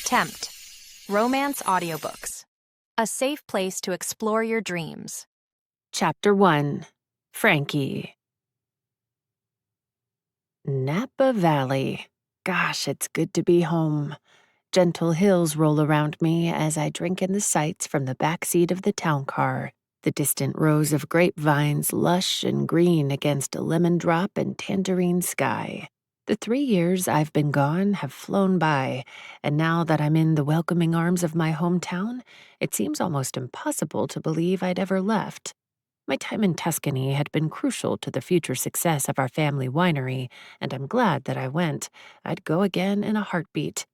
Tempt. Romance audiobooks. A safe place to explore your dreams. Chapter 1. Frankie. Napa Valley. Gosh, it's good to be home. Gentle hills roll around me as I drink in the sights from the back seat of the town car. The distant rows of grapevines lush and green against a lemon drop and tangerine sky. The 3 years I've been gone have flown by, and now that I'm in the welcoming arms of my hometown, it seems almost impossible to believe I'd ever left. My time in Tuscany had been crucial to the future success of our family winery, and I'm glad that I went. I'd go again in a heartbeat.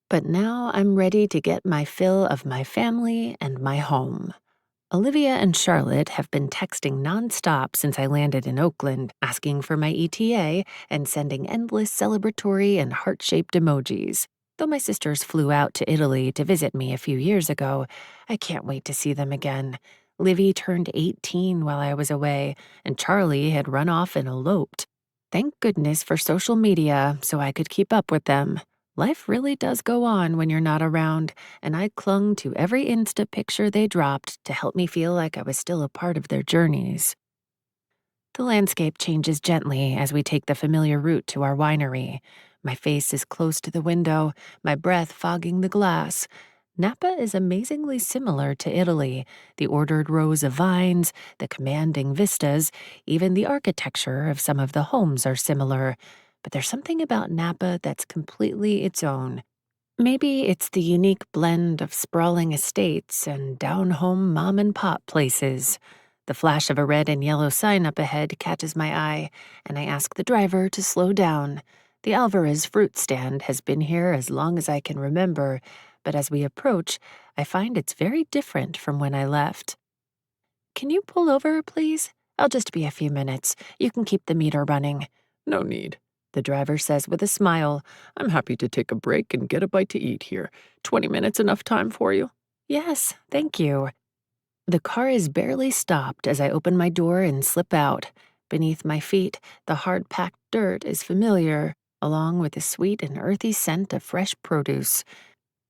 But now I'm ready to get my fill of my family and my home. Olivia and Charlotte have been texting nonstop since I landed in Oakland, asking for my ETA and sending endless celebratory and heart-shaped emojis. Though my sisters flew out to Italy to visit me a few years ago, I can't wait to see them again. Livy turned 18 while I was away, and Charlie had run off and eloped. Thank goodness for social media so I could keep up with them. Life really does go on when you're not around, and I clung to every Insta picture they dropped to help me feel like I was still a part of their journeys. The landscape changes gently as we take the familiar route to our winery. My face is close to the window, my breath fogging the glass. Napa is amazingly similar to Italy. The ordered rows of vines, the commanding vistas, even the architecture of some of the homes are similar. But there's something about Napa that's completely its own. Maybe it's the unique blend of sprawling estates and down-home mom-and-pop places. The flash of a red and yellow sign up ahead catches my eye, and I ask the driver to slow down. The Alvarez fruit stand has been here as long as I can remember, but as we approach, I find it's very different from when I left. "Can you pull over, please? I'll just be a few minutes. You can keep the meter running." "No need," the driver says with a smile. "I'm happy to take a break and get a bite to eat here. 20 minutes enough time for you?" "Yes, thank you." The car is barely stopped as I open my door and slip out. Beneath my feet, the hard-packed dirt is familiar, along with the sweet and earthy scent of fresh produce.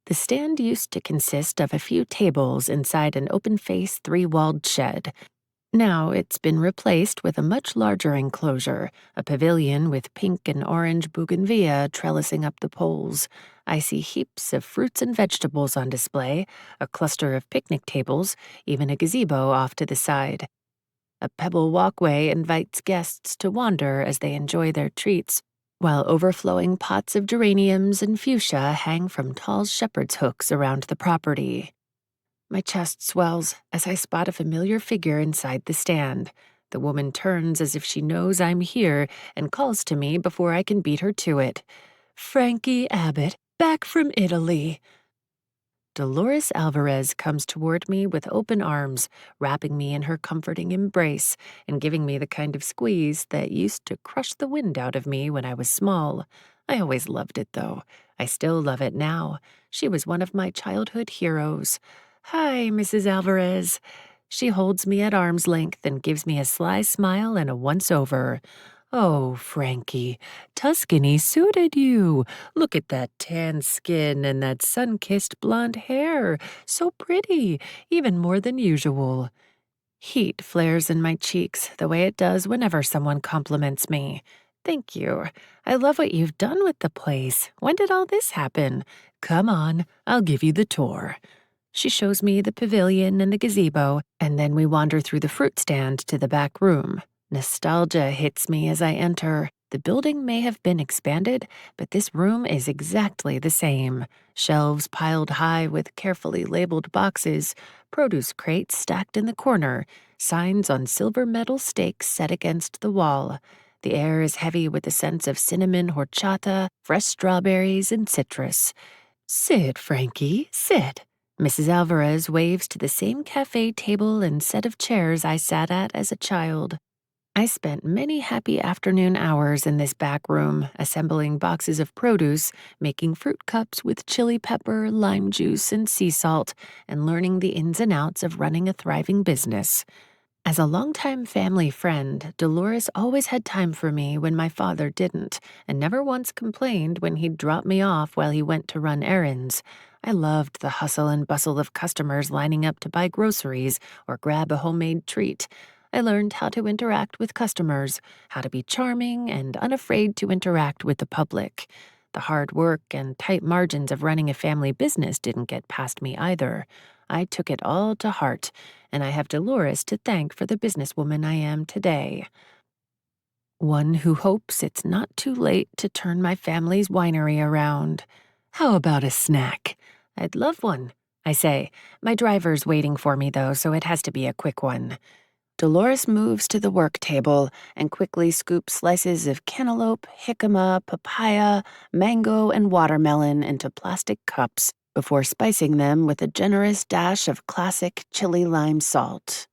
The stand used to consist of a few tables inside an open-faced, three-walled shed. Now it's been replaced with a much larger enclosure, a pavilion with pink and orange bougainvillea trellising up the poles. I see heaps of fruits and vegetables on display, a cluster of picnic tables, even a gazebo off to the side. A pebble walkway invites guests to wander as they enjoy their treats, while overflowing pots of geraniums and fuchsia hang from tall shepherd's hooks around the property. My chest swells as I spot a familiar figure inside the stand. The woman turns as if she knows I'm here and calls to me before I can beat her to it. "Frankie Abbott, back from Italy." Dolores Alvarez comes toward me with open arms, wrapping me in her comforting embrace and giving me the kind of squeeze that used to crush the wind out of me when I was small. I always loved it, though. I still love it now. She was one of my childhood heroes. "Hi, Mrs. Alvarez." She holds me at arm's length and gives me a sly smile and a once-over. "Oh, Frankie, Tuscany suited you. Look at that tan skin and that sun-kissed blonde hair. So pretty, even more than usual." Heat flares in my cheeks the way it does whenever someone compliments me. "Thank you. I love what you've done with the place. When did all this happen? Come on, I'll give you the tour." She shows me the pavilion and the gazebo, and then we wander through the fruit stand to the back room. Nostalgia hits me as I enter. The building may have been expanded, but this room is exactly the same. Shelves piled high with carefully labeled boxes, produce crates stacked in the corner, signs on silver metal stakes set against the wall. The air is heavy with the scents of cinnamon, horchata, fresh strawberries, and citrus. "Sit, Frankie, sit." Mrs. Alvarez waves to the same cafe table and set of chairs I sat at as a child. I spent many happy afternoon hours in this back room, assembling boxes of produce, making fruit cups with chili pepper, lime juice, and sea salt, and learning the ins and outs of running a thriving business. As a longtime family friend, Dolores always had time for me when my father didn't, and never once complained when he'd drop me off while he went to run errands. I loved the hustle and bustle of customers lining up to buy groceries or grab a homemade treat. I learned how to interact with customers, how to be charming and unafraid to interact with the public. The hard work and tight margins of running a family business didn't get past me either. I took it all to heart, and I have Dolores to thank for the businesswoman I am today. One who hopes it's not too late to turn my family's winery around. How about a snack? I'd love one, I say. My driver's waiting for me, though, so it has to be a quick one. Dolores moves to the work table and quickly scoops slices of cantaloupe, jicama, papaya, mango, and watermelon into plastic cups before spicing them with a generous dash of classic chili lime salt.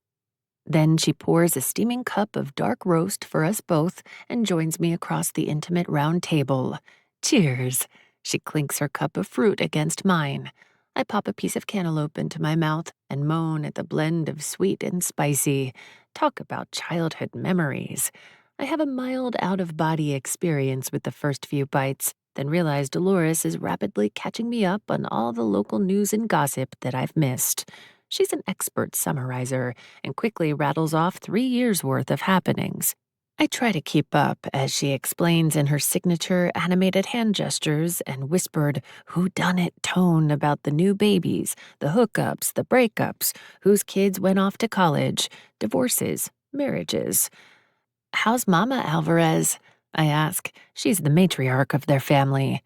Then she pours a steaming cup of dark roast for us both and joins me across the intimate round table. Cheers! She clinks her cup of fruit against mine. I pop a piece of cantaloupe into my mouth and moan at the blend of sweet and spicy. Talk about childhood memories. I have a mild out-of-body experience with the first few bites, then realize Dolores is rapidly catching me up on all the local news and gossip that I've missed. She's an expert summarizer and quickly rattles off 3 years' worth of happenings. I try to keep up as she explains in her signature animated hand gestures and whispered whodunit tone about the new babies, the hookups, the breakups, whose kids went off to college, divorces, marriages. How's Mama Alvarez? I ask. She's the matriarch of their family.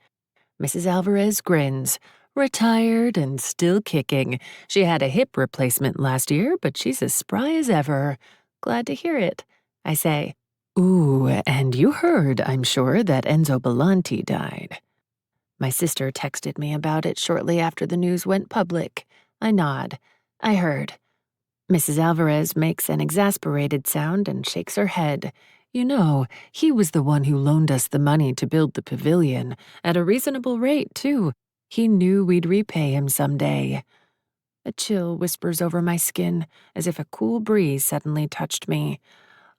Mrs. Alvarez grins. Retired and still kicking. She had a hip replacement last year, but she's as spry as ever. Glad to hear it, I say. Ooh, and you heard, I'm sure, that Enzo Bellanti died. My sister texted me about it shortly after the news went public. I nod. I heard. Mrs. Alvarez makes an exasperated sound and shakes her head. You know, he was the one who loaned us the money to build the pavilion, at a reasonable rate, too. He knew we'd repay him someday. A chill whispers over my skin, as if a cool breeze suddenly touched me.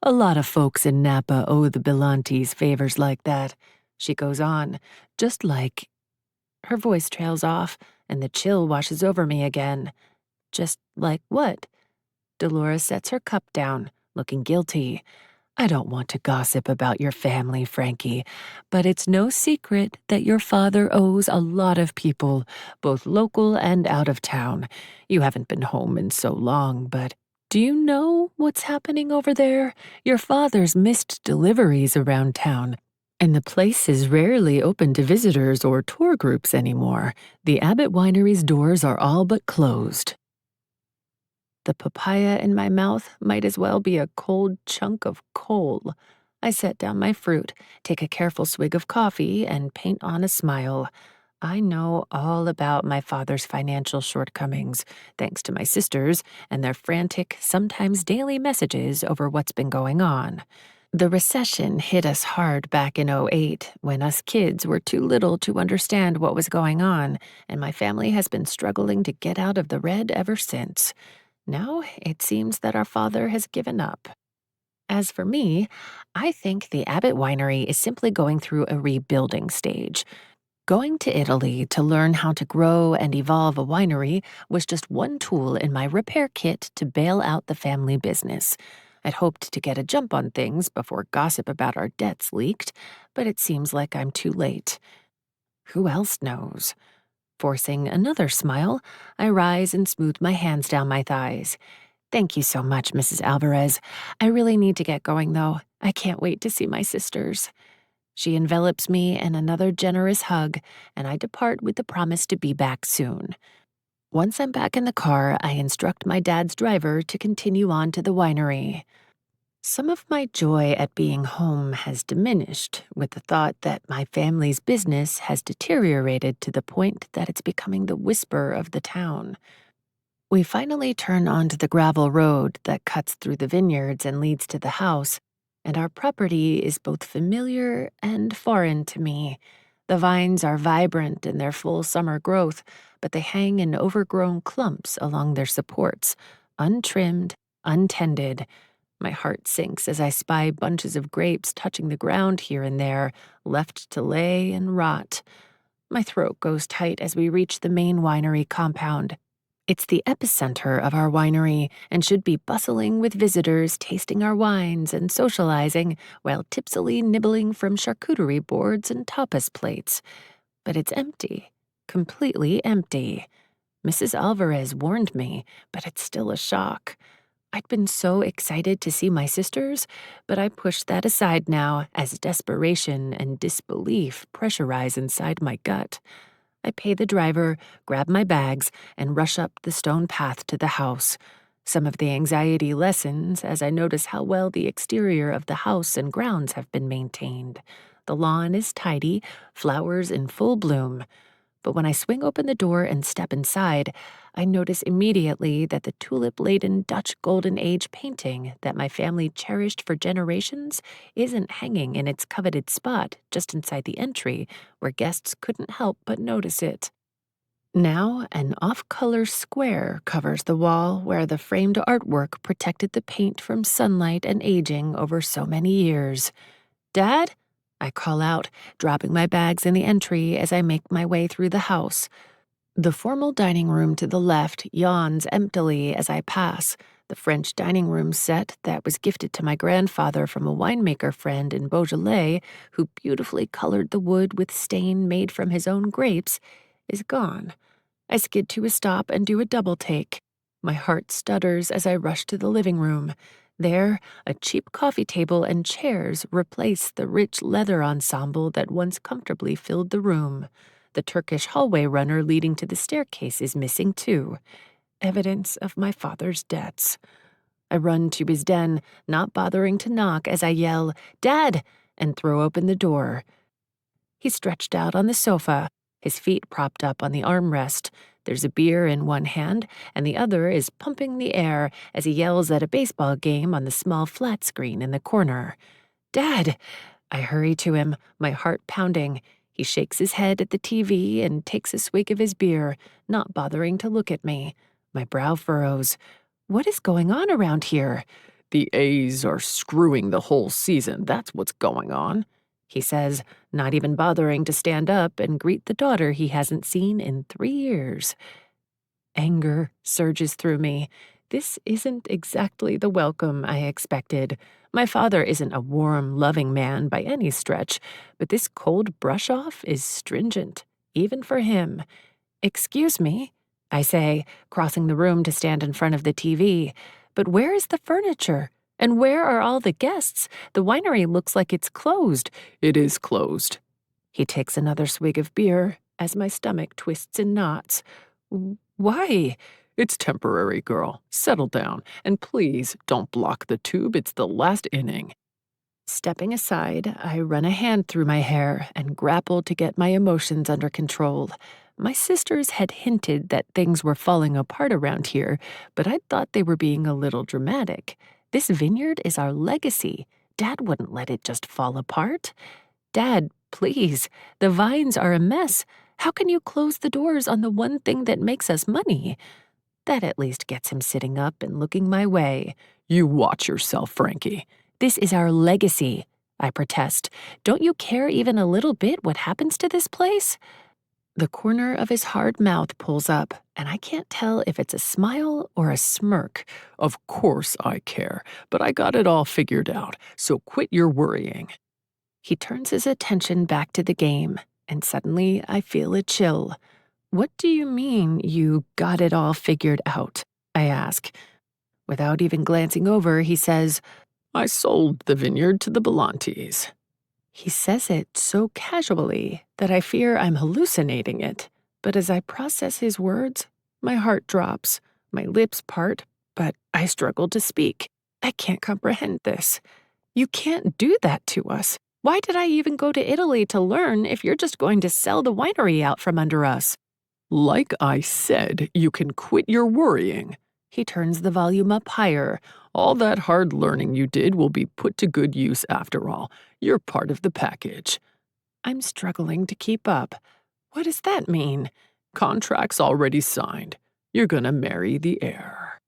A lot of folks in Napa owe the Bellantis favors like that. She goes on, just like... Her voice trails off, and the chill washes over me again. Just like what? Dolores sets her cup down, looking guilty. I don't want to gossip about your family, Frankie, but it's no secret that your father owes a lot of people, both local and out of town. You haven't been home in so long, but do you know what's happening over there? Your father's missed deliveries around town, and the place is rarely open to visitors or tour groups anymore. The Abbott Winery's doors are all but closed. The papaya in my mouth might as well be a cold chunk of coal. I set down my fruit, take a careful swig of coffee, and paint on a smile. I know all about my father's financial shortcomings, thanks to my sisters and their frantic, sometimes daily messages over what's been going on. The recession hit us hard back in '08 when us kids were too little to understand what was going on, and my family has been struggling to get out of the red ever since. Now it seems that our father has given up. As for me, I think the Abbott Winery is simply going through a rebuilding stage. Going to Italy to learn how to grow and evolve a winery was just one tool in my repair kit to bail out the family business. I'd hoped to get a jump on things before gossip about our debts leaked, but it seems like I'm too late. Who else knows? Forcing another smile, I rise and smooth my hands down my thighs. Thank you so much, Mrs. Alvarez. I really need to get going, though. I can't wait to see my sisters. She envelops me in another generous hug, and I depart with the promise to be back soon. Once I'm back in the car, I instruct my dad's driver to continue on to the winery. Some of my joy at being home has diminished with the thought that my family's business has deteriorated to the point that it's becoming the whisper of the town. We finally turn onto the gravel road that cuts through the vineyards and leads to the house, and our property is both familiar and foreign to me. The vines are vibrant in their full summer growth, but they hang in overgrown clumps along their supports, untrimmed untended. My heart sinks as I spy bunches of grapes touching the ground here and there, left to lay and rot. My throat goes tight as we reach the main winery compound. It's the epicenter of our winery and should be bustling with visitors tasting our wines and socializing while tipsily nibbling from charcuterie boards and tapas plates. But it's empty, completely empty. Mrs. Alvarez warned me, but it's still a shock. I'd been so excited to see my sisters, but I pushed that aside now as desperation and disbelief pressurize inside my gut. I pay the driver, grab my bags, and rush up the stone path to the house. Some of the anxiety lessens as I notice how well the exterior of the house and grounds have been maintained. The lawn is tidy, flowers in full bloom. But when I swing open the door and step inside, I notice immediately that the tulip-laden Dutch Golden Age painting that my family cherished for generations isn't hanging in its coveted spot just inside the entry, where guests couldn't help but notice it. Now, an off-color square covers the wall where the framed artwork protected the paint from sunlight and aging over so many years. "Dad?" I call out, dropping my bags in the entry as I make my way through the house. The formal dining room to the left yawns emptily as I pass, the French dining room set that was gifted to my grandfather from a winemaker friend in Beaujolais who beautifully colored the wood with stain made from his own grapes, is gone. I skid to a stop and do a double take. My heart stutters as I rush to the living room. There, a cheap coffee table and chairs replace the rich leather ensemble that once comfortably filled the room. The Turkish hallway runner leading to the staircase is missing too. Evidence of my father's debts. I run to his den, not bothering to knock as I yell, "Dad!" and throw open the door. He's stretched out on the sofa, his feet propped up on the armrest. There's a beer in one hand, and the other is pumping the air as he yells at a baseball game on the small flat screen in the corner. "Dad!" I hurry to him, my heart pounding. He shakes his head at the TV and takes a swig of his beer, not bothering to look at me. My brow furrows. What is going on around here? "The A's are screwing the whole season, that's what's going on," he says, not even bothering to stand up and greet the daughter he hasn't seen in 3 years. Anger surges through me. This isn't exactly the welcome I expected. My father isn't a warm, loving man by any stretch, but this cold brush-off is stringent, even for him. "Excuse me," I say, crossing the room to stand in front of the TV. "But where is the furniture? And where are all the guests? The winery looks like it's closed." "It is closed." He takes another swig of beer as my stomach twists in knots. "Why?" "It's temporary, girl. Settle down. And please, don't block the tube. It's the last inning." Stepping aside, I run a hand through my hair and grapple to get my emotions under control. My sisters had hinted that things were falling apart around here, but I'd thought they were being a little dramatic. This vineyard is our legacy. Dad wouldn't let it just fall apart. "Dad, please, the vines are a mess. How can you close the doors on the one thing that makes us money?" That at least gets him sitting up and looking my way. "You watch yourself, Frankie." "This is our legacy," I protest. "Don't you care even a little bit what happens to this place?" The corner of his hard mouth pulls up, and I can't tell if it's a smile or a smirk. "Of course I care, but I got it all figured out, so quit your worrying." He turns his attention back to the game, and suddenly I feel a chill. "What do you mean, you got it all figured out?" I ask. Without even glancing over, he says, "I sold the vineyard to the Bellantis." He says it so casually that I fear I'm hallucinating it. But as I process his words, my heart drops, my lips part, but I struggle to speak. I can't comprehend this. "You can't do that to us. Why did I even go to Italy to learn if you're just going to sell the winery out from under us?" "Like I said, you can quit your worrying." He turns the volume up higher. "All that hard learning you did will be put to good use after all. You're part of the package." I'm struggling to keep up. What does that mean? "Contract's already signed. You're gonna marry the heir."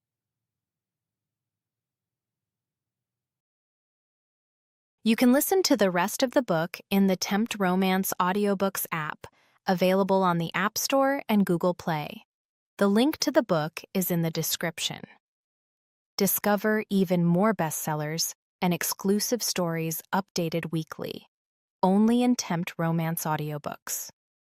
You can listen to the rest of the book in the Tempt Romance audiobooks app, available on the App Store and Google Play. The link to the book is in the description. Discover even more bestsellers and exclusive stories updated weekly, only in Tempt Romance audiobooks.